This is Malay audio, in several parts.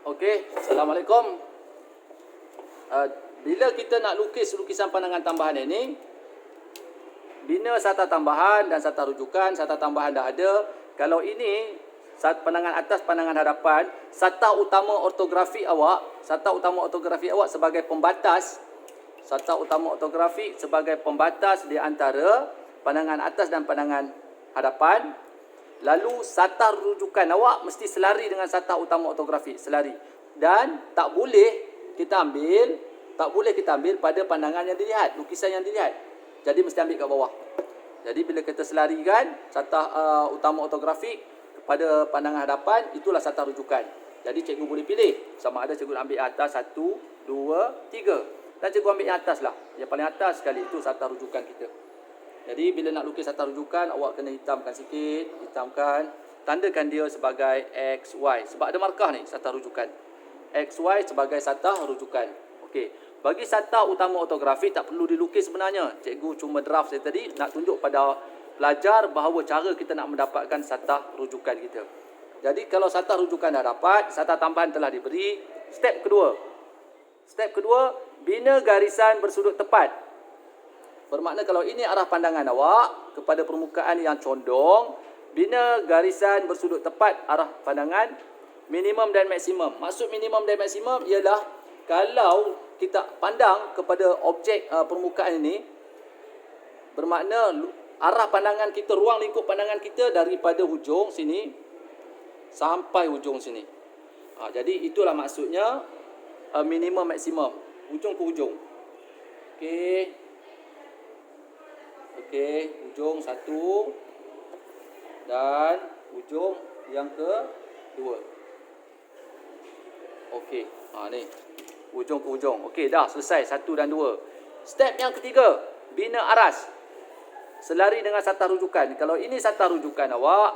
Okey, Assalamualaikum. Bila kita nak lukis lukisan pandangan tambahan ini, bina sata tambahan dan sata rujukan. Sata tambahan dah ada. Kalau ini pandangan atas, pandangan hadapan, sata utama ortografi awak sebagai pembatas. Sata utama ortografi sebagai pembatas di antara pandangan atas dan pandangan hadapan. Lalu sata rujukan awak mesti selari dengan sata utama ortografi, selari. Dan tak boleh kita ambil pada pandangan yang dilihat, lukisan yang dilihat. Jadi mesti ambil kat bawah. Jadi bila kita selarikan sata utama ortografi kepada pandangan hadapan, itulah sata rujukan. Jadi cikgu boleh pilih sama ada cikgu ambil atas 1, 2, 3. Dan cikgu ambil yang atas lah. Yang paling atas sekali itu sata rujukan kita. Jadi bila nak lukis sata rujukan, awak kena hitamkan sikit, tandakan dia sebagai XY. Sebab ada markah ni, sata rujukan. XY sebagai sata rujukan. Okey. Bagi sata utama ortografi tak perlu dilukis sebenarnya. Cikgu cuma draft saya tadi nak tunjuk pada pelajar bahawa cara kita nak mendapatkan sata rujukan kita. Jadi kalau sata rujukan dah dapat, sata tambahan telah diberi, step kedua, bina garisan bersudut tepat. Bermakna kalau ini arah pandangan awak kepada permukaan yang condong, bina garisan bersudut tepat arah pandangan minimum dan maksimum. Maksud minimum dan maksimum ialah kalau kita pandang kepada objek permukaan ini, bermakna arah pandangan kita, ruang lingkup pandangan kita daripada hujung sini sampai hujung sini. Jadi itulah maksudnya minimum maksimum, hujung ke hujung. Okey, hujung satu dan hujung yang kedua. Okey, ni hujung ke hujung. Okey, dah selesai 1 dan 2. Step yang ketiga, bina aras. Selari dengan sata rujukan. Kalau ini sata rujukan awak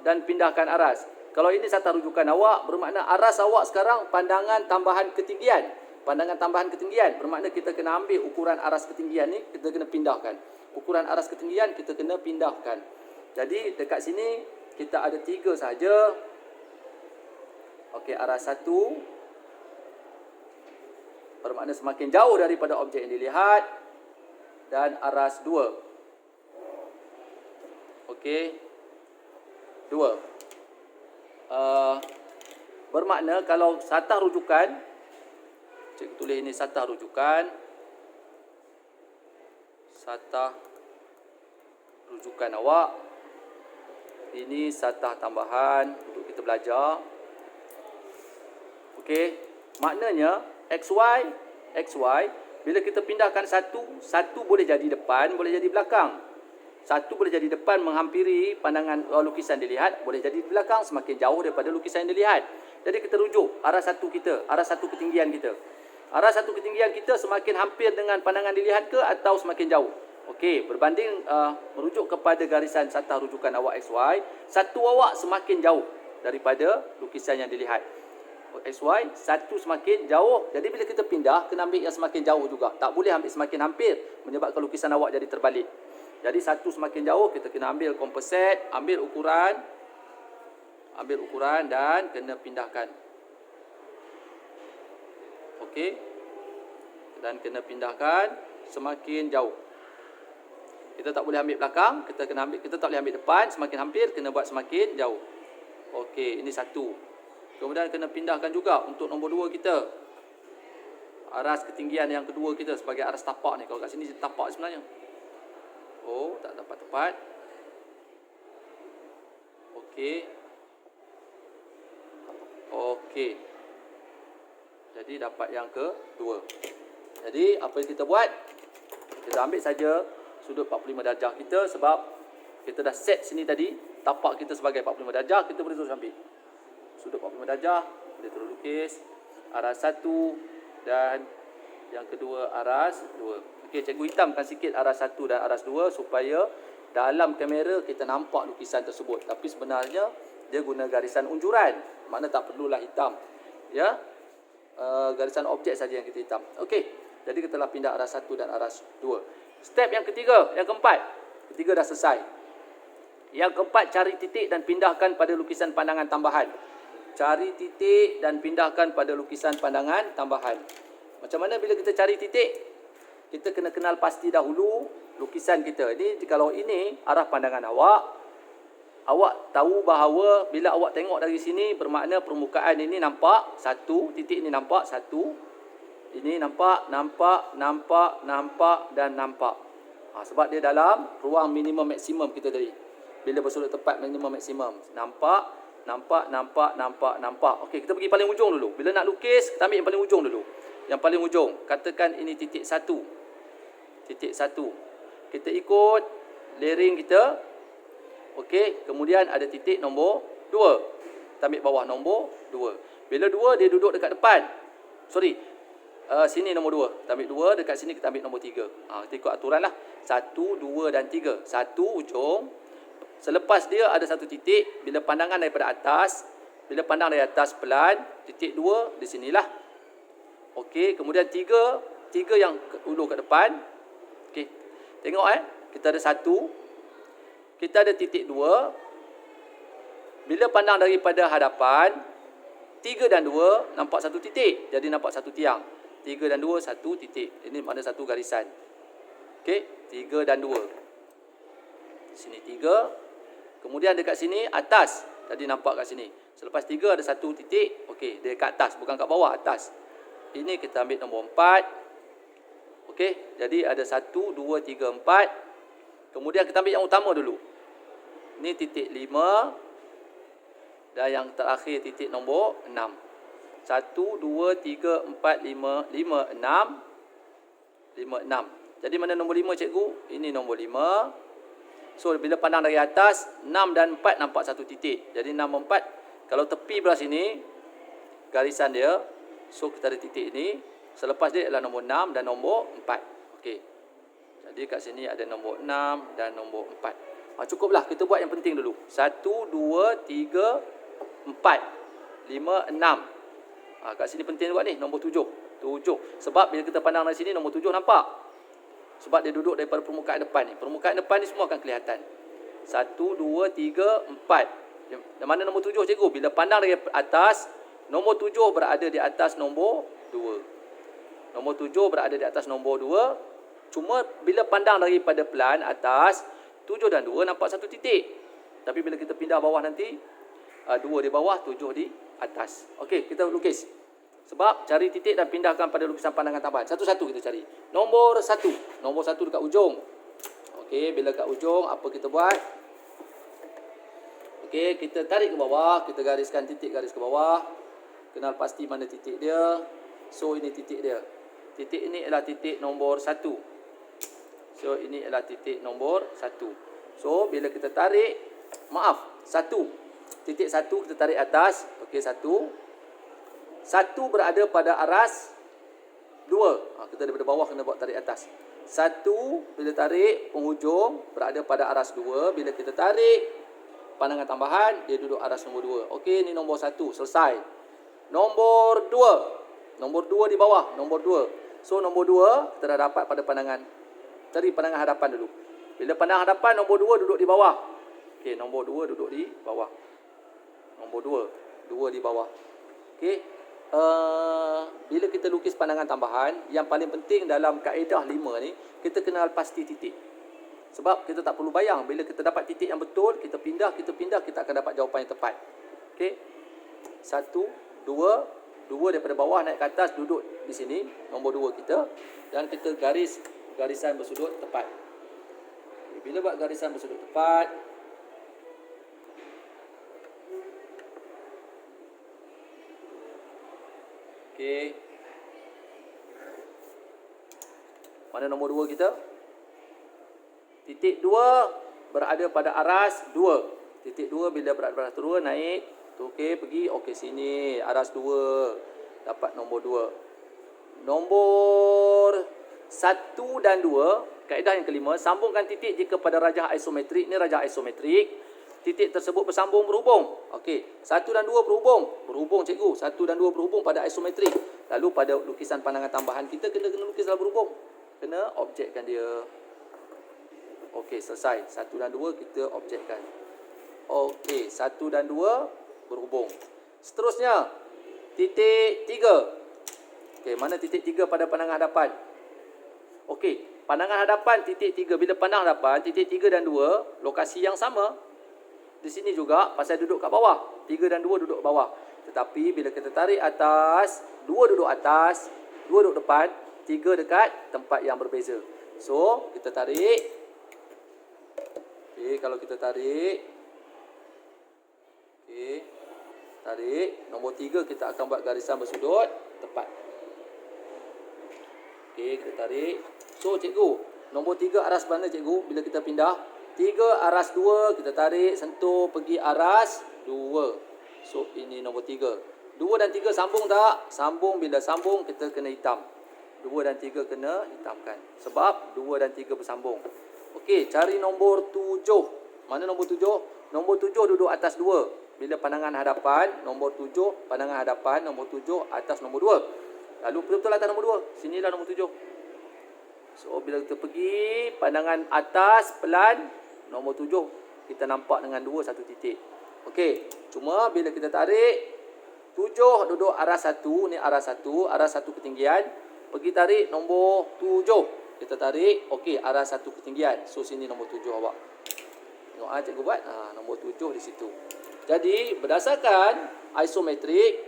dan pindahkan aras. Kalau ini sata rujukan awak, bermakna aras awak sekarang pandangan tambahan ketinggian. Pandangan tambahan ketinggian bermakna kita kena ambil ukuran aras ketinggian ni, kita kena pindahkan. Ukuran aras ketinggian kita kena pindahkan. Jadi dekat sini kita ada 3 saja. Okey, aras 1 bermakna semakin jauh daripada objek yang dilihat, dan aras 2. Okey, 2. Bermakna kalau sata rujukan, cikgu tulis ini sata rujukan. Sata rujukan awak. Ini sata tambahan untuk kita belajar. Okey, maknanya XY bila kita pindahkan satu boleh jadi depan, boleh jadi belakang. Satu boleh jadi depan menghampiri pandangan lukisan dilihat, boleh jadi belakang semakin jauh daripada lukisan yang dilihat. Jadi kita rujuk arah satu kita, arah satu ketinggian kita. Arah satu ketinggian kita semakin hampir dengan pandangan dilihat ke atau semakin jauh? Okey, berbanding merujuk kepada garisan sata rujukan awak XY, satu awak semakin jauh daripada lukisan yang dilihat. XY, satu semakin jauh. Jadi bila kita pindah, kena ambil yang semakin jauh juga. Tak boleh ambil semakin hampir, menyebabkan lukisan awak jadi terbalik. Jadi satu semakin jauh, kita kena ambil komposit, ambil ukuran dan kena pindahkan. Okey, dan kena pindahkan semakin jauh. Kita tak boleh ambil belakang, kita tak boleh ambil depan, semakin hampir kena buat semakin jauh. Okey, ini satu. Kemudian kena pindahkan juga untuk nombor 2 kita. Aras ketinggian yang kedua kita sebagai aras tapak ni. Kalau kat sini tapak sebenarnya. Oh, tak dapat tepat. Okey. Jadi dapat yang kedua. Jadi apa yang kita buat? Kita ambil saja sudut 45 darjah kita, sebab kita dah set sini tadi tapak kita sebagai 45 darjah, kita boleh terus ambil sudut 45 darjah, boleh terus lukis aras 1 dan yang kedua aras 2. Okey, cikgu hitamkan sikit aras 1 dan aras 2 supaya dalam kamera kita nampak lukisan tersebut. Tapi sebenarnya dia guna garisan unjuran, makna tak perlulah hitam. Ya. Garisan objek saja yang kita hitam. Okey, jadi kita telah pindah aras 1 dan aras 2. Step yang ketiga, yang keempat. Ketiga dah selesai. Yang keempat, cari titik dan pindahkan pada lukisan pandangan tambahan. cari titik dan pindahkan pada lukisan pandangan tambahan. Macam mana bila kita cari titik? Kita kena kenal pasti dahulu lukisan kita. Ini kalau ini arah pandangan awak, awak tahu bahawa bila awak tengok dari sini bermakna permukaan ini nampak satu, titik ini nampak satu, ini nampak dan nampak. Sebab dia dalam ruang minimum maksimum kita tadi. Bila bersudut tepat minimum maksimum. Nampak. Okey, kita pergi paling ujung dulu. Bila nak lukis, kita ambil yang paling ujung dulu. Yang paling ujung, katakan ini titik 1. Titik 1. Kita ikut layering kita. Okey, kemudian ada titik nombor 2. Kita ambil bawah nombor 2. Bila 2 dia duduk dekat depan. Sini nombor 2. Kita ambil 2, dekat sini kita ambil nombor 3. Kita ikut aturan lah. 1, 2 dan 3. 1 ujung. Selepas dia ada satu titik, bila pandangan daripada atas, bila pandang dari atas pelan, titik 2 di sinilah. Okey, kemudian 3 yang ulu kat depan. Okey. Tengok kita ada 1. Kita ada titik 2. Bila pandang daripada hadapan, 3 dan 2 nampak satu titik. Jadi nampak satu tiang. 3 dan 2 satu titik. Ini makna satu garisan. Okey, 3 dan 2. Sini 3. Kemudian dekat sini atas. Tadi nampak kat sini. Selepas 3 ada satu titik. Okey, dia kat atas, bukan kat bawah, atas. Ini kita ambil nombor 4. Okey, jadi ada 1, 2, 3, 4. Kemudian kita ambil yang utama dulu. Ini titik 5. Dan yang terakhir titik nombor 6. 1, 2, 3, 4, 5, 5, 6. 5, 6. Jadi mana nombor 5 cikgu? Ini nombor 5. So, bila pandang dari atas, 6 dan 4 nampak satu titik. Jadi 6 dan 4. Kalau tepi belah sini, garisan dia. So, kita ada titik ini. Selepas dia adalah nombor 6 dan nombor 4. Okey. Jadi kat sini ada nombor 6 dan nombor 4. Cukuplah. Kita buat yang penting dulu. 1, 2, 3, 4, 5, 6. Kat sini penting juga ni. Nombor 7. 7. Sebab bila kita pandang dari sini, nombor 7 nampak. Sebab dia duduk daripada permukaan depan ni. Permukaan depan ni semua akan kelihatan. 1, 2, 3, 4. Yang mana nombor 7 cikgu? Bila pandang dari atas, nombor 7 berada di atas nombor 2. Nombor 7 berada di atas nombor 2. Cuma bila pandang daripada pelan atas, 7 dan 2 nampak satu titik. Tapi bila kita pindah bawah nanti, 2 di bawah, 7 di atas. Okey, kita lukis. Sebab cari titik dan pindahkan pada lukisan pandangan tambahan. Satu-satu kita cari. Nombor 1. Nombor 1 dekat ujung. Okey, bila kat ujung, apa kita buat? Okey, kita tarik ke bawah. Kita gariskan titik garis ke bawah. Kenal pasti mana titik dia. So, ini titik dia. Titik ini adalah titik nombor 1. So, ini adalah titik nombor 1. So, bila kita tarik, 1. Titik 1 kita tarik atas. Okey, 1. 1 berada pada aras 2. Kita daripada bawah kena buat tarik atas. 1 bila tarik penghujung berada pada aras 2. Bila kita tarik pandangan tambahan, dia duduk aras nombor 2. Okey, ni nombor 1. Selesai. Nombor 2. Nombor 2 di bawah. Nombor 2. So, nombor 2 kita dah dapat pada pandangan. Cari pandangan hadapan dulu. Bila pandang hadapan, nombor 2 duduk di bawah. Okey, nombor 2 duduk di bawah. Nombor 2. 2 di bawah. Okey. Bila kita lukis pandangan tambahan, yang paling penting dalam kaedah 5 ni, kita kenal pasti titik. Sebab kita tak perlu bayang. Bila kita dapat titik yang betul, kita pindah, kita akan dapat jawapan yang tepat. Okey. 1, 2 daripada bawah naik ke atas, duduk di sini, nombor 2 kita. Dan kita garisan bersudut tepat. Bila buat garisan bersudut tepat, okey. Mana nombor 2 kita? Titik 2 berada pada aras 2. Titik 2 bila berada pada aras 2 naik. Okey, pergi. Okey, sini aras 2. Dapat nombor 2. Nombor 1 dan 2, kaedah yang kelima, sambungkan titik jika pada rajah isometrik. Ini rajah isometrik. Titik tersebut bersambung berhubung. Okey, 1 dan 2 berhubung. Berhubung cikgu. 1 dan 2 berhubung pada isometrik. Lalu pada lukisan pandangan tambahan kita kena lukis dalam berhubung. Kena objekkan dia. Okey, selesai. 1 dan 2 kita objekkan. Okey, 1 dan 2 berhubung. Seterusnya, titik 3. Okey, mana titik 3 pada pandangan hadapan? Okey, pandangan hadapan titik 3. Bila pandang hadapan, titik 3 dan 2, lokasi yang sama. Di sini juga, pasal duduk kat bawah. 3 dan 2 duduk bawah. Tetapi bila kita tarik atas, 2 duduk atas, 2 duduk depan, 3 dekat tempat yang berbeza. So, kita tarik. Okey, kalau kita tarik. Okey, tarik. Nombor 3 kita akan buat garisan bersudut tepat. Okey, kita tarik. So, cikgu, nombor 3 aras mana cikgu? Bila kita pindah, 3 aras 2, kita tarik, sentuh, pergi aras 2. So, ini nombor 3. 2 dan 3 sambung tak? Sambung. Bila sambung, kita kena hitam. 2 dan 3 kena hitamkan. Sebab 2 dan 3 bersambung. Okey, cari nombor 7. Mana nombor 7? Nombor 7 duduk atas 2. Bila pandangan hadapan, nombor 7, pandangan hadapan, nombor 7 atas nombor 2. Lalu betul-betul atas nombor 2. Sinilah nombor 7. So, bila kita pergi pandangan atas pelan, nombor 7, kita nampak dengan 2 satu titik. Okey, cuma bila kita tarik, 7 duduk arah 1, ni arah 1, arah 1 ketinggian. Pergi tarik nombor 7. Kita tarik, okey, arah 1 ketinggian. So, sini nombor 7 awak. Tengok cikgu buat. Nombor 7 di situ. Jadi, berdasarkan isometrik,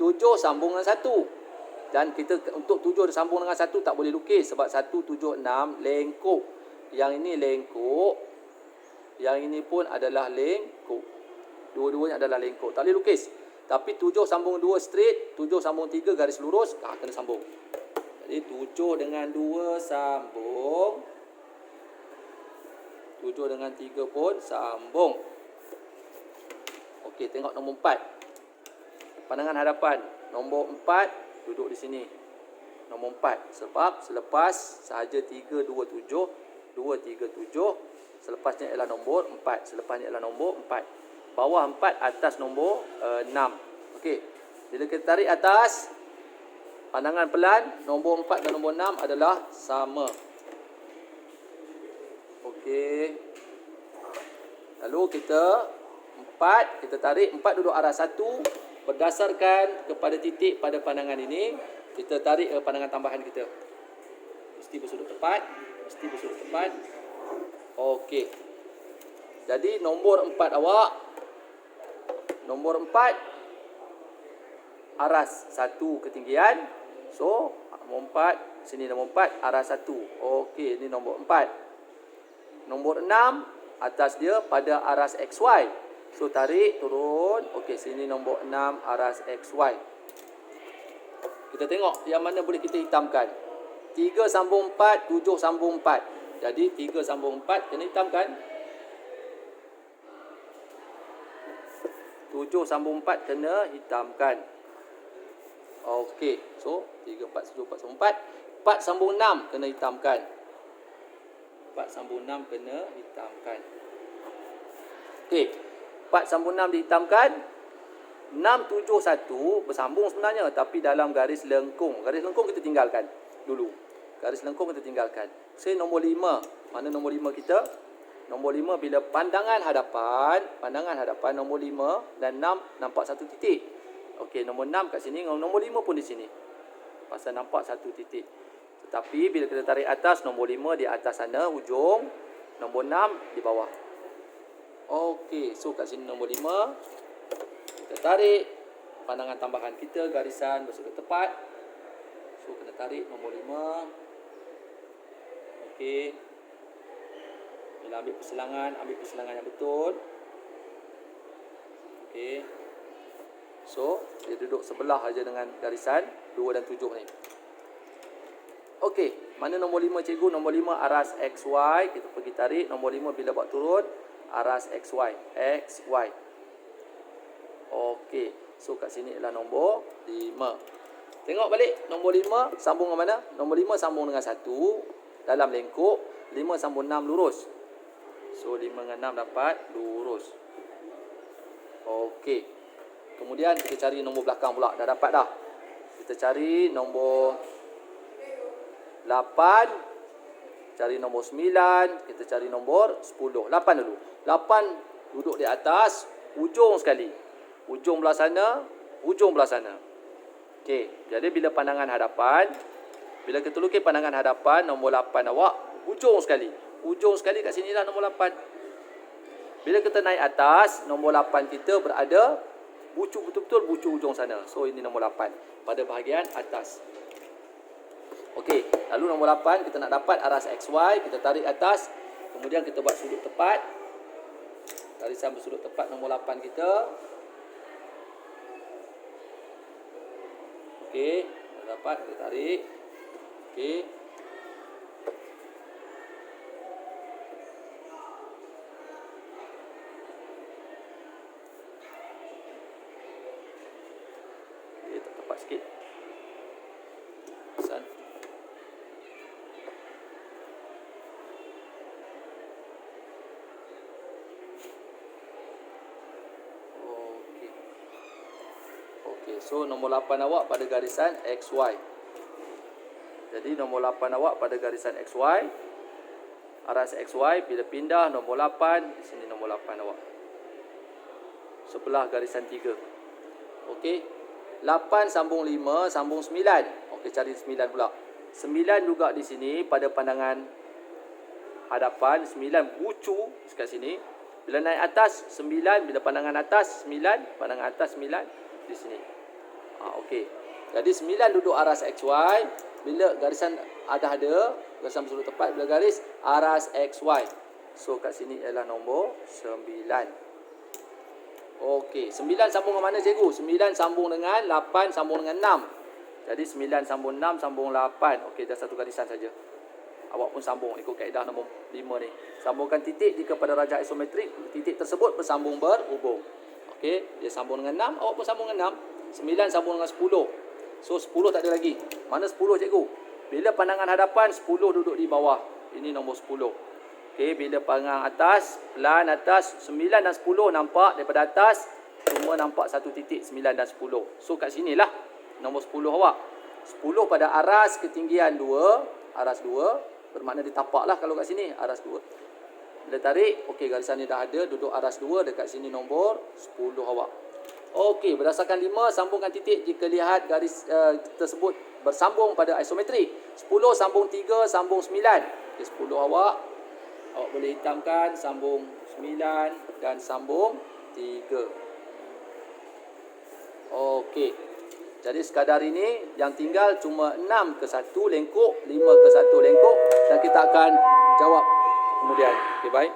7 sambung dengan 1. Dan kita untuk 7 sambung dengan 1 tak boleh lukis. Sebab 1, 7, 6 lengkuk. Yang ini lengkuk. Yang ini pun adalah lengkuk. Dua-duanya adalah lengkuk. Tak boleh lukis. Tapi 7 sambung 2 straight. 7 sambung 3 garis lurus. Kena sambung. Jadi 7 dengan 2 sambung. 7 dengan 3 pun sambung. Okey, tengok nombor 4. Pandangan hadapan. Nombor 4 duduk di sini. Nombor 4. Sebab selepas sahaja 3, 2, 7. 2, 3, 7. Selepasnya ialah nombor 4. Selepasnya ialah nombor 4. Bawah 4, atas nombor 6. Okey. Bila kita tarik atas, pandangan pelan, nombor 4 dan nombor 6 adalah sama. Okey. Lalu kita 4, kita tarik. 4 duduk arah 1. Berdasarkan kepada titik pada pandangan ini, kita tarik pandangan tambahan kita. Mesti bersudut tepat. Mesti bersudut tepat. Okey. Jadi nombor 4 awak. Nombor 4. Aras 1 ketinggian. So, nombor 4. Sini nombor 4. Aras 1. Okey, ini nombor 4. Nombor 6. Atas dia pada aras XY. So, tarik, turun. Okey, sini nombor 6, aras XY. Kita tengok yang mana boleh kita hitamkan. 3 sambung 4, 7 sambung 4. Jadi, 3 sambung 4, kena hitamkan. 7 sambung 4, kena hitamkan. Okey, so, 3, 4, 7, 4 sambung 4. 4 sambung 6, kena hitamkan. 4 sambung 6, kena hitamkan. Okey. 4 sambung 6 dihitamkan. 6, 7, 1 bersambung sebenarnya. Tapi dalam garis lengkung. Garis lengkung kita tinggalkan dulu. Garis lengkung kita tinggalkan. So, nombor 5. Mana nombor 5 kita? Nombor 5 bila pandangan hadapan. Pandangan hadapan nombor 5 dan 6 nampak satu titik. Okey, nombor 6 kat sini. Nombor 5 pun di sini. Pasal nampak satu titik. Tetapi bila kita tarik atas, nombor 5 di atas sana hujung. Nombor 6 di bawah. Okey, so kat sini nombor 5. Kita tarik pandangan tambahan kita, garisan bersudut tepat. So, kena tarik nombor 5. Okey. Bila ambil persilangan yang betul. Okey. So, dia duduk sebelah aja dengan garisan 2 dan 7 ni. Okey, mana nombor 5 cikgu? Nombor 5 aras XY. Kita pergi tarik. Nombor 5 bila buat turun, aras XY. XY. Okey. So, kat sini ialah nombor 5. Tengok balik. Nombor 5 sambung dengan mana? Nombor 5 sambung dengan 1 dalam lengkuk. 5 sambung 6 lurus. So, 5 dengan 6 dapat lurus. Okey. Kemudian kita cari nombor belakang pula. Dah dapat dah. Kita cari nombor 8. Cari nombor 9. Kita cari nombor 10. 8 dulu. 8 duduk di atas. Ujung sekali. Ujung belah sana. ujung belah sana. Okey, jadi bila pandangan hadapan, bila kita lukis pandangan hadapan nombor 8 awak, ujung sekali. Ujung sekali kat sinilah nombor 8. Bila kita naik atas, nombor 8 kita berada bucu betul-betul bucu ujung sana. So ini nombor 8 pada bahagian atas. Okey, lalu nombor 8 kita nak dapat aras XY, kita tarik atas, kemudian kita buat sudut tepat. Garisan bersudut tepat nombor 8 kita. Okey, dapat kita tarik. Okey. Okey, tepat sikit. Pesan. So nombor 8 awak pada garisan XY. Jadi nombor 8 awak pada garisan XY. Aras XY bila pindah nombor 8, di sini nombor 8 awak. Sebelah garisan 3. Okey. 8 sambung 5 sambung 9. Okey, cari 9 pula. 9 juga di sini pada pandangan hadapan, 9 bucu dekat sini. Bila naik atas 9, bila pandangan atas 9, pandangan atas 9 di sini. Okey. Jadi 9 duduk aras XY. Bila garisan ada, garisan bersudut tepat, bila garis aras XY. So kat sini ialah nombor 9. Okey, 9 sambung dengan mana cikgu? 9 sambung dengan 8 sambung dengan 6. Jadi 9 sambung 6 sambung 8. Okey, dah satu garisan saja. Awak pun sambung ikut kaedah nombor 5 ni. Sambungkan titik jika pada rajah isometrik titik tersebut bersambung berhubung. Okey, dia sambung dengan 6, awak pun sambung dengan 6. 9 sambung dengan 10. So 10 tak ada lagi. Mana 10 cikgu? Bila pandangan hadapan 10 duduk di bawah. Ini nombor 10. Okey, bila pandangan atas, pelan atas 9 dan 10 nampak daripada atas, semua nampak satu titik 9 dan 10. So kat sinilah nombor 10 awak. 10 pada aras ketinggian 2, aras 2, bermakna ditapaklah kalau kat sini aras 2. Bila tarik, okey garisan ni dah ada, duduk aras 2, dekat sini nombor 10 awak. Okey, berdasarkan 5 sambungkan titik jika lihat garis tersebut bersambung pada isometri. 10 sambung 3 sambung 9. Okey, 10 awak boleh hitamkan sambung 9 dan sambung 3. Okey. Jadi sekadar ini yang tinggal cuma 6 ke 1 lengkuk, 5 ke 1 lengkuk dan kita akan jawab kemudian. Okey, baik.